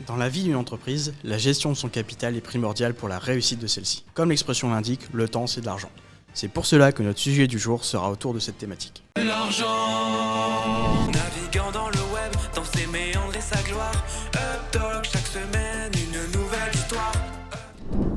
Dans la vie d'une entreprise, la gestion de son capital est primordiale pour la réussite de celle-ci. Comme l'expression l'indique, le temps c'est de l'argent. C'est pour cela que notre sujet du jour sera autour de cette thématique. L'argent, naviguant dans le web, dans ses méandres et sa gloire. Uptalk, chaque semaine, une nouvelle histoire.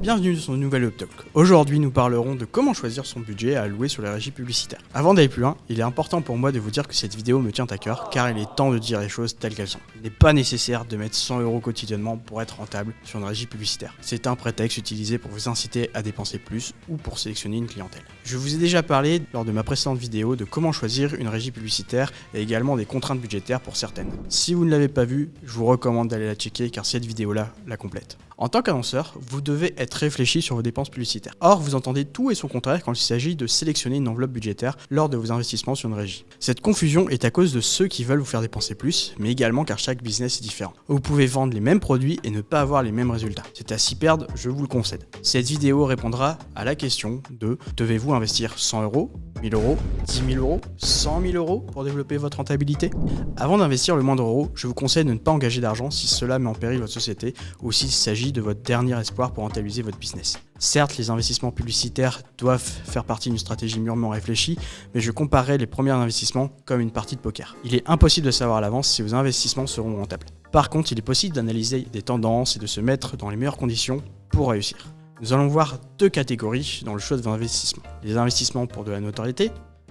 Bienvenue dans ce nouvel Uptalk. Aujourd'hui, nous parlerons de comment choisir son budget à allouer sur les régies publicitaires. Avant d'aller plus loin, il est important pour moi de vous dire que cette vidéo me tient à cœur car il est temps de dire les choses telles qu'elles sont. Il n'est pas nécessaire de mettre 100 € quotidiennement pour être rentable sur une régie publicitaire. C'est un prétexte utilisé pour vous inciter à dépenser plus ou pour sélectionner une clientèle. Je vous ai déjà parlé lors de ma précédente vidéo de comment choisir une régie publicitaire et également des contraintes budgétaires pour certaines. Si vous ne l'avez pas vue, je vous recommande d'aller la checker car cette vidéo-là la complète. En tant qu'annonceur, vous devez être réfléchi sur vos dépenses publicitaires. Or, vous entendez tout et son contraire quand il s'agit de sélectionner une enveloppe budgétaire lors de vos investissements sur une régie. Cette confusion est à cause de ceux qui veulent vous faire dépenser plus, mais également car chaque business est différent. Vous pouvez vendre les mêmes produits et ne pas avoir les mêmes résultats. C'est à s'y perdre, je vous le concède. Cette vidéo répondra à la question de devez-vous investir 100 €, 1000 €, 10 000 €, 100 000 € pour développer votre rentabilité? Avant d'investir le moindre euro, je vous conseille de ne pas engager d'argent si cela met en péril votre société ou s'il s'agit de votre dernier espoir pour rentabiliser votre business. Certes, les investissements publicitaires doivent faire partie d'une stratégie mûrement réfléchie, mais je comparerais les premiers investissements comme une partie de poker. Il est impossible de savoir à l'avance si vos investissements seront rentables. Par contre, il est possible d'analyser des tendances et de se mettre dans les meilleures conditions pour réussir. Nous allons voir deux catégories dans le choix de vos investissements. Les investissements pour de la notoriété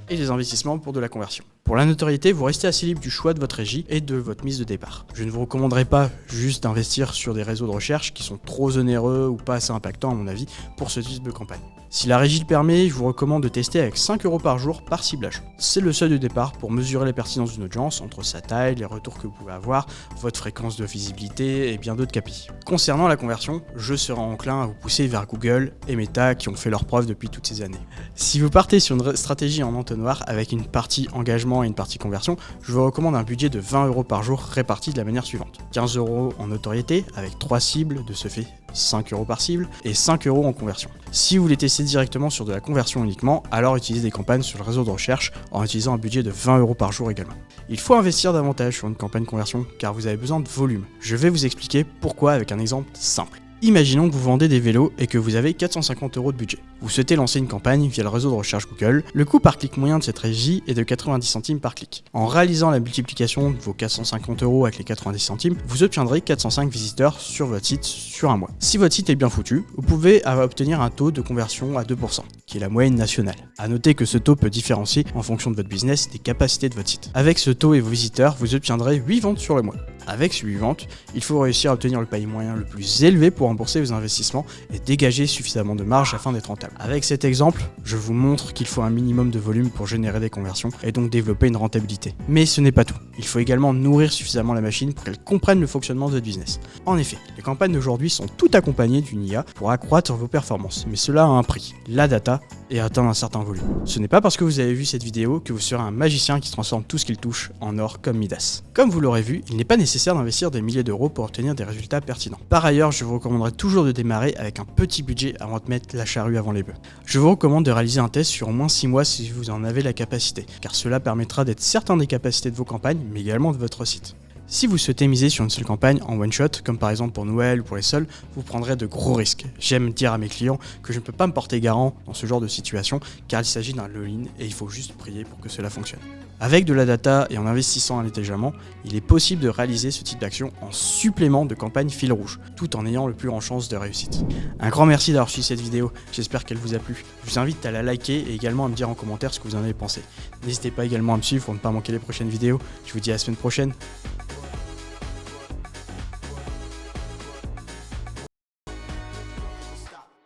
et les investissements pour de la conversion. Pour la notoriété, vous restez assez libre du choix de votre régie et de votre mise de départ. Je ne vous recommanderais pas juste d'investir sur des réseaux de recherche qui sont trop onéreux ou pas assez impactants à mon avis pour ce type de campagne. Si la régie le permet, je vous recommande de tester avec 5 € par jour par ciblage. C'est le seuil de départ pour mesurer la pertinence d'une audience entre sa taille, les retours que vous pouvez avoir, votre fréquence de visibilité et bien d'autres KPI. Concernant la conversion, je serai enclin à vous pousser vers Google et Meta qui ont fait leurs preuves depuis toutes ces années. Si vous partez sur une stratégie en entonnoir avec une partie engagement et une partie conversion, je vous recommande un budget de 20 € par jour réparti de la manière suivante. 15 € en notoriété avec 3 cibles, de ce fait 5 € par cible, et 5 € en conversion. Si vous voulez tester directement sur de la conversion uniquement, alors utilisez des campagnes sur le réseau de recherche en utilisant un budget de 20 € par jour également. Il faut investir davantage sur une campagne conversion car vous avez besoin de volume. Je vais vous expliquer pourquoi avec un exemple simple. Imaginons que vous vendez des vélos et que vous avez 450 € de budget. Vous souhaitez lancer une campagne via le réseau de recherche Google. Le coût par clic moyen de cette régie est de 90 centimes par clic. En réalisant la multiplication de vos 450 € avec les 90 centimes, vous obtiendrez 405 visiteurs sur votre site sur un mois. Si votre site est bien foutu, vous pouvez obtenir un taux de conversion à 2%, qui est la moyenne nationale. A noter que ce taux peut différencier en fonction de votre business et des capacités de votre site. Avec ce taux et vos visiteurs, vous obtiendrez 8 ventes sur le mois. Avec ces 8 ventes, il faut réussir à obtenir le panier moyen le plus élevé pour rembourser vos investissements et dégager suffisamment de marge afin d'être rentable. Avec cet exemple, je vous montre qu'il faut un minimum de volume pour générer des conversions et donc développer une rentabilité. Mais ce n'est pas tout. Il faut également nourrir suffisamment la machine pour qu'elle comprenne le fonctionnement de votre business. En effet, les campagnes d'aujourd'hui sont toutes accompagnées d'une IA pour accroître vos performances, mais cela a un prix, la data, et atteindre un certain volume. Ce n'est pas parce que vous avez vu cette vidéo que vous serez un magicien qui transforme tout ce qu'il touche en or comme Midas. Comme vous l'aurez vu, il n'est pas nécessaire d'investir des milliers d'euros pour obtenir des résultats pertinents. Par ailleurs, je vous recommanderais toujours de démarrer avec un petit budget avant de mettre la charrue avant les bœufs. Je vous recommande de réaliser un test sur au moins 6 mois si vous en avez la capacité, car cela permettra d'être certain des capacités de vos campagnes, mais également de votre site. Si vous souhaitez miser sur une seule campagne en one shot, comme par exemple pour Noël ou pour les soldes, vous prendrez de gros risques. J'aime dire à mes clients que je ne peux pas me porter garant dans ce genre de situation car il s'agit d'un all-in et il faut juste prier pour que cela fonctionne. Avec de la data et en investissant intelligemment, il est possible de réaliser ce type d'action en supplément de campagne fil rouge, tout en ayant le plus grand chance de réussite. Un grand merci d'avoir suivi cette vidéo, j'espère qu'elle vous a plu. Je vous invite à la liker et également à me dire en commentaire ce que vous en avez pensé. N'hésitez pas également à me suivre pour ne pas manquer les prochaines vidéos. Je vous dis à la semaine prochaine.